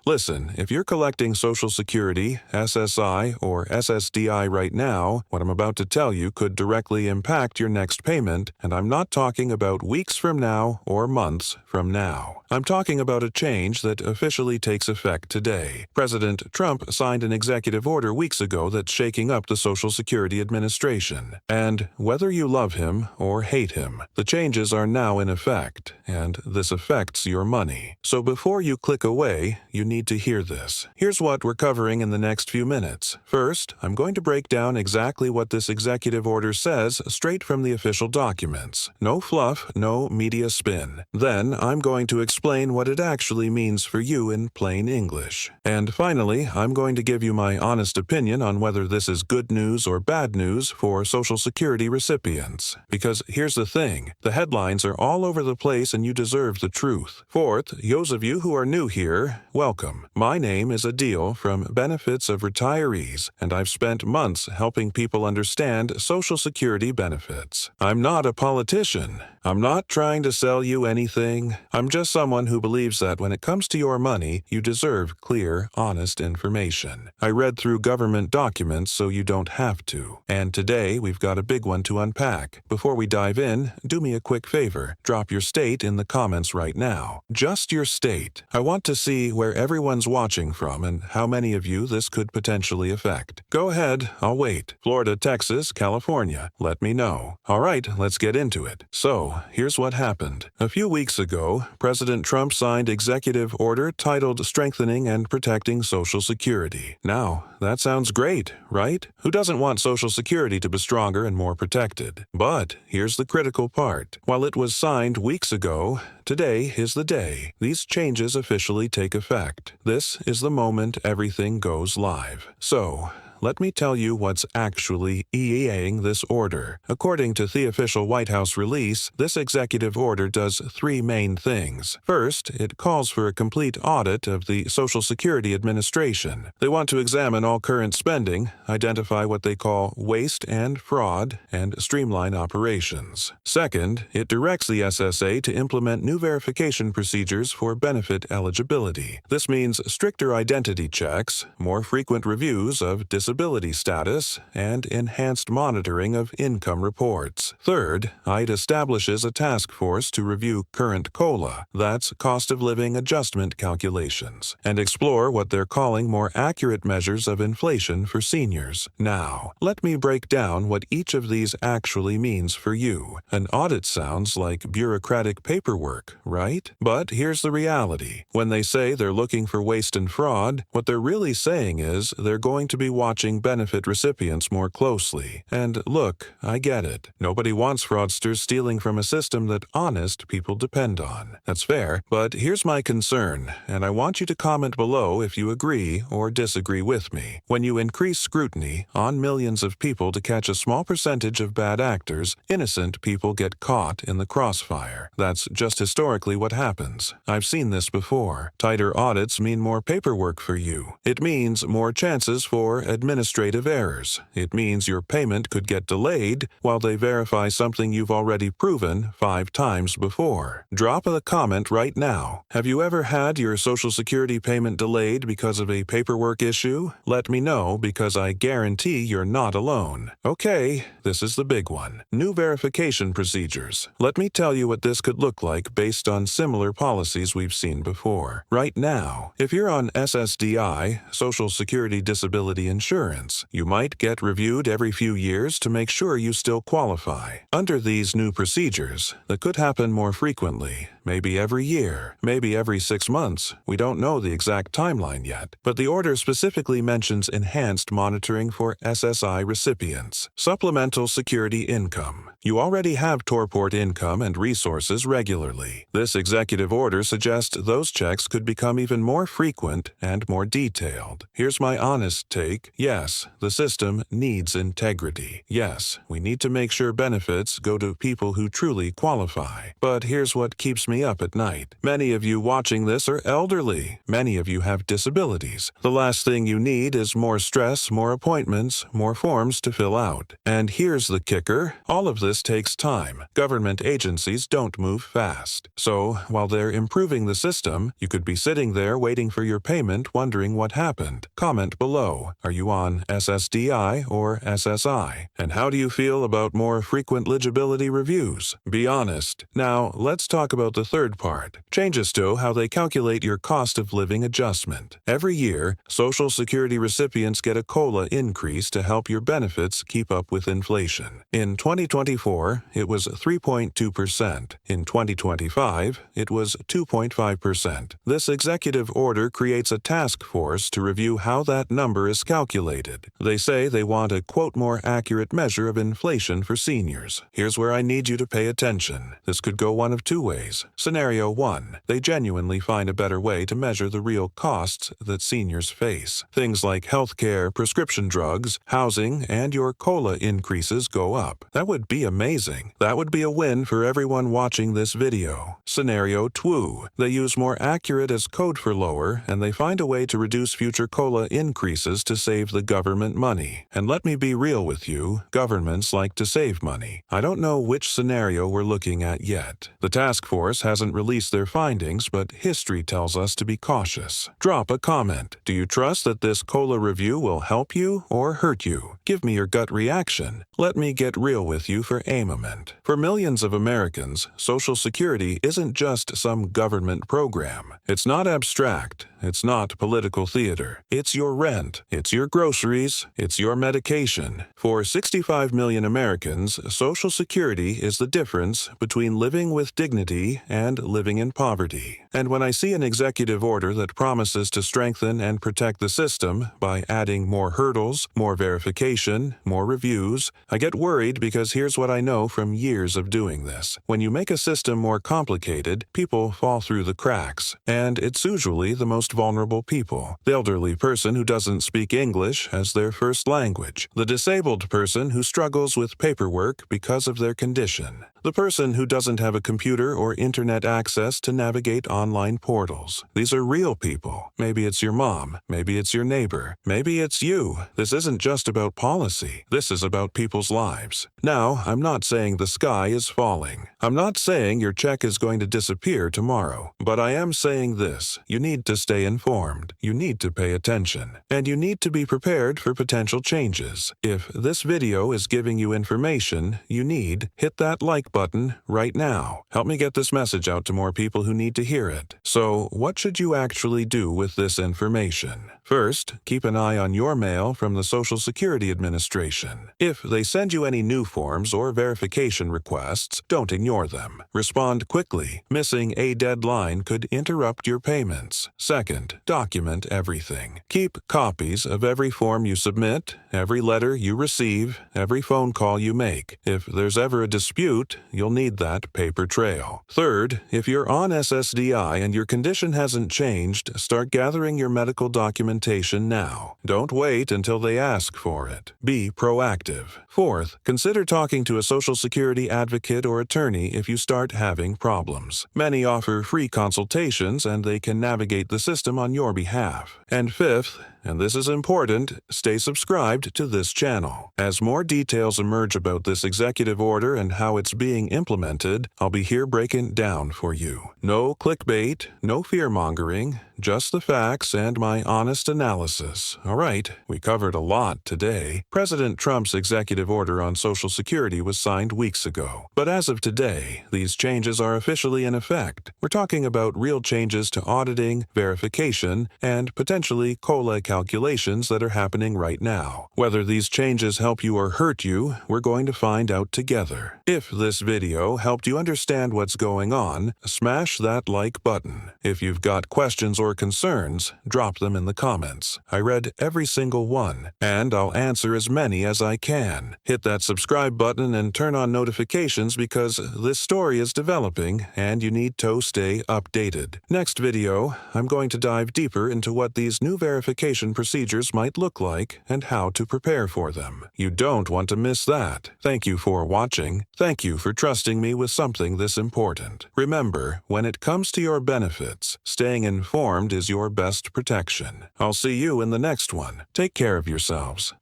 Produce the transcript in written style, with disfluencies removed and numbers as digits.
Listen, if you're collecting Social Security, SSI, or SSDI right now, what I'm about to tell you could directly impact your next payment, and I'm not talking about weeks from now or months from now. I'm talking about a change that officially takes effect today. President Trump signed an executive order weeks ago that's shaking up the Social Security Administration. And whether you love him or hate him, the changes are now in effect, and this affects your money. So before you click away, you need to hear this. Here's what we're covering in the next few minutes. First, I'm going to break down exactly what this executive order says straight from the official documents. No fluff, no media spin. Then, I'm going to explain what it actually means for you in plain English. And finally, I'm going to give you my honest opinion on whether this is good news or bad news for Social Security recipients. Because here's the thing, the headlines are all over the place and you deserve the truth. Fourth, those of you who are new here, welcome. My name is Adil from Benefits of Retirees, and I've spent months helping people understand Social Security benefits. I'm not a politician. I'm not trying to sell you anything. I'm just someone who believes that when it comes to your money, you deserve clear, honest information. I read through government documents so you don't have to. And today, we've got a big one to unpack. Before we dive in, do me a quick favor. Drop your state in the comments right now. Just your state. I want to see where everyone's watching from and how many of you this could potentially affect. Go ahead, I'll wait. Florida, Texas, California. Let me know. All right, let's get into it. So, here's what happened. A few weeks ago, President Trump signed executive order titled Strengthening and Protecting Social Security. Now, that sounds great, right? Who doesn't want Social Security to be stronger and more protected? But here's the critical part. While it was signed weeks ago, today is the day these changes officially take effect. This is the moment everything goes live. So, let me tell you what's actually EEAing this order. According to the official White House release, this executive order does three main things. First, it calls for a complete audit of the Social Security Administration. They want to examine all current spending, identify what they call waste and fraud, and streamline operations. Second, it directs the SSA to implement new verification procedures for benefit eligibility. This means stricter identity checks, more frequent reviews of disability status, and enhanced monitoring of income reports. Third, IT establishes a task force to review current COLA, that's cost of living adjustment calculations, and explore what they're calling more accurate measures of inflation for seniors. Now, let me break down what each of these actually means for you. An audit sounds like bureaucratic paperwork, right? But here's the reality. When they say they're looking for waste and fraud, what they're really saying is they're going to be watching benefit recipients more closely. And look, I get it. Nobody wants fraudsters stealing from a system that honest people depend on. That's fair, but here's my concern, and I want you to comment below if you agree or disagree with me. When you increase scrutiny on millions of people to catch a small percentage of bad actors, innocent people get caught in the crossfire. That's just historically what happens. I've seen this before. Tighter audits mean more paperwork for you. It means more chances for administrative errors. It means your payment could get delayed while they verify something you've already proven 5 times before. Drop a comment right now. Have you ever had your Social Security payment delayed because of a paperwork issue? Let me know because I guarantee you're not alone. Okay, this is the big one. New verification procedures. Let me tell you what this could look like based on similar policies we've seen before. Right now, if you're on SSDI, Social Security Disability Insurance, you might get reviewed every few years to make sure you still qualify. Under these new procedures, that could happen more frequently, maybe every year, maybe every 6 months. We don't know the exact timeline yet, but the order specifically mentions enhanced monitoring for SSI recipients. Supplemental security income. You already have Torport income and resources regularly. This executive order suggests those checks could become even more frequent and more detailed. Here's my honest take. Yes, the system needs integrity. Yes, we need to make sure benefits go to people who truly qualify. But here's what keeps me up at night. Many of you watching this are elderly. Many of you have disabilities. The last thing you need is more stress, more appointments, more forms to fill out. And here's the kicker. All of this takes time. Government agencies don't move fast. So, while they're improving the system, you could be sitting there waiting for your payment wondering what happened. Comment below. Are you on SSDI or SSI? And how do you feel about more frequent legibility reviews? Be honest. Now, let's talk about the third part. Changes to how they calculate your cost of living adjustment. Every year, Social Security recipients get a COLA increase to help your benefits keep up with inflation. In 2024, it was 3.2%. In 2025, it was 2.5%. This executive order creates a task force to review how that number is calculated. They say they want a, quote, more accurate measure of inflation for seniors. Here's where I need you to pay attention. This could go one of two ways. Scenario 1. They genuinely find a better way to measure the real costs that seniors face. Things like healthcare, prescription drugs, housing, and your COLA increases go up. That would be amazing. That would be a win for everyone watching this video. Scenario 2. They use more accurate as code for lower, and they find a way to reduce future COLA increases to save the government money. And let me be real with you, governments like to save money. I don't know which scenario we're looking at yet. The task force hasn't released their findings, but history tells us to be cautious. Drop a comment. Do you trust that this COLA review will help you or hurt you? Give me your gut reaction. Let me get real with you for a moment. For millions of Americans, Social Security isn't just some government program. It's not abstract. It's not political theater. It's your rent. It's your groceries. It's your medication. For 65 million Americans, Social Security is the difference between living with dignity and living in poverty. And when I see an executive order that promises to strengthen and protect the system by adding more hurdles, more verification, more reviews, I get worried because here's what I know from years of doing this. When you make a system more complicated, people fall through the cracks. And it's usually the most vulnerable people. The elderly person who doesn't speak English as their first language. The disabled person who struggles with paperwork because of their condition. The person who doesn't have a computer or internet access to navigate online portals. These are real people. Maybe it's your mom. Maybe it's your neighbor. Maybe it's you. This isn't just about policy. This is about people's lives. Now, I'm not saying the sky is falling. I'm not saying your check is going to disappear tomorrow. But I am saying this. You need to stay informed. You need to pay attention. And you need to be prepared for potential changes. If this video is giving you information you need, hit that like button right now. Help me get this message out to more people who need to hear it. So, what should you actually do with this information? First, keep an eye on your mail from the Social Security Administration. If they send you any new forms or verification requests, don't ignore them. Respond quickly. Missing a deadline could interrupt your payments. Second, document everything. Keep copies of every form you submit, every letter you receive, every phone call you make. If there's ever a dispute, you'll need that paper trail. Third, if you're on SSDI and your condition hasn't changed, start gathering your medical documentation now. Don't wait until they ask for it. Be proactive. Fourth, consider talking to a Social Security advocate or attorney if you start having problems. Many offer free consultations and they can navigate the system on your behalf. And fifth, and this is important, stay subscribed to this channel. As more details emerge about this executive order and how it's being implemented, I'll be here breaking it down for you. No clickbait, no fear-mongering, just the facts and my honest analysis. All right, we covered a lot today. President Trump's executive order on Social Security was signed weeks ago. But as of today, these changes are officially in effect. We're talking about real changes to auditing, verification, and potentially COLA calculations that are happening right now. Whether these changes help you or hurt you, we're going to find out together. If this video helped you understand what's going on, smash that like button. If you've got questions or or concerns, drop them in the comments. I read every single one, and I'll answer as many as I can. Hit that subscribe button and turn on notifications because this story is developing and you need to stay updated. Next video, I'm going to dive deeper into what these new verification procedures might look like and how to prepare for them. You don't want to miss that. Thank you for watching. Thank you for trusting me with something this important. Remember, when it comes to your benefits, staying informed is your best protection. I'll see you in the next one. Take care of yourselves.